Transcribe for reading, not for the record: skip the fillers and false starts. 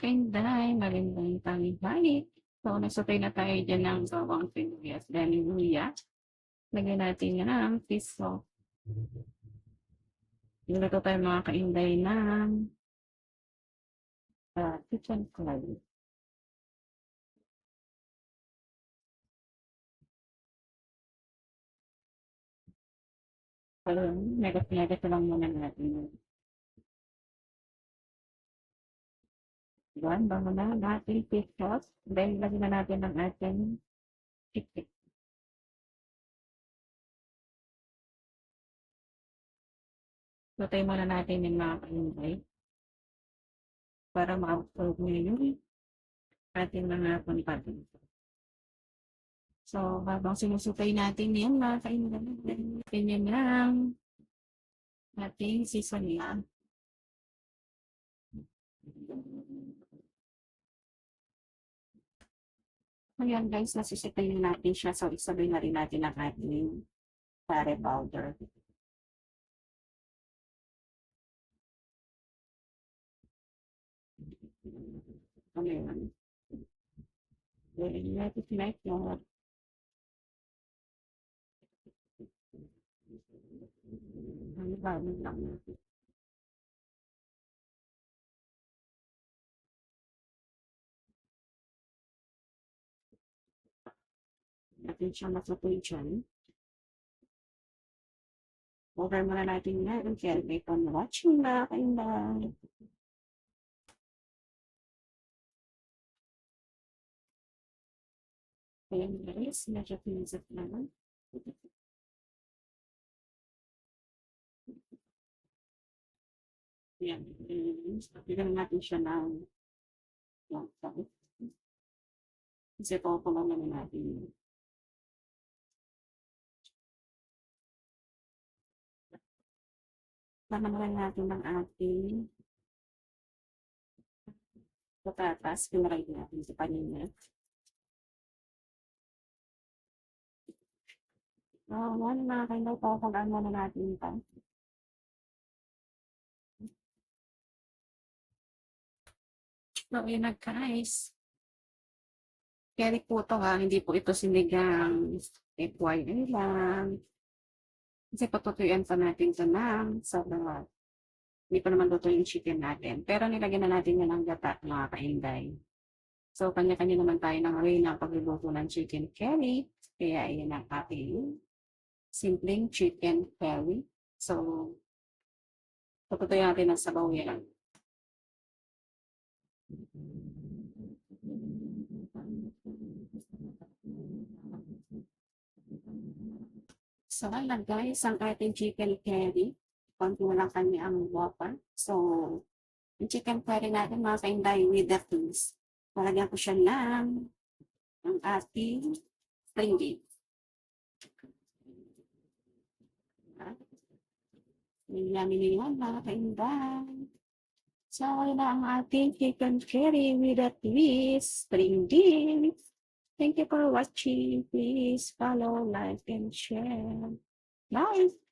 kainday, magandang tanghali. So, nagsatay na tayo dyan ng bawang sibuyas, dahil luya. Lagyan natin ng fish sauce. Niluto tayo mga kainday ng chicken curry. So, megas-megas lang muna natin. Yan, bango na natin fish sauce. Then, lagyan na natin ng ating chicken. Lutay muna natin yung mga kainday para ma-absorb nyo yung ating mga pampatin. So, habang sinusukay natin yan, mga kainday, ganyan lang ating seasoning. Ayan guys, nasisipay na natin siya. So, isabay na rin natin ang ating curry powder. Ayan. Let it like that. Ano lang natin. Natin siya masutoy dyan. Over muna natin yan. Kaya may watching na kayo na. Ayan guys, medyo pinisip naman. Ayan. Bigyan natin siya ng kasi po naman natin. Tama natin ng ating patatas. Pinakay natin sa panina. Ano na kayo po kung ano na natin pa. So, yun na guys. Carry po ito ha, hindi po ito sinigang FYI lang. Kasi patutuyuan pa natin ito ng sarap. Hindi pa naman luto yung chicken natin. Pero nilagyan na natin yan ng gata, mga kainday. So, kanya-kanya naman tayo ng way ng pagluluto ng chicken curry. Kaya yan ang ating simpleng chicken curry. So, patutuyuan natin ng sabaw yan. So, ayan guys, ang ating chicken curry. Konti na lang kami ang water. So, yung chicken curry natin mga kainday with the fish. Palagyan ko siya ng ang ating spring beef. Yummy na yan mga kainday. So, yun na ang ating chicken curry with a twist, spring beef. Thank you for watching. Please follow, like, and share. Bye!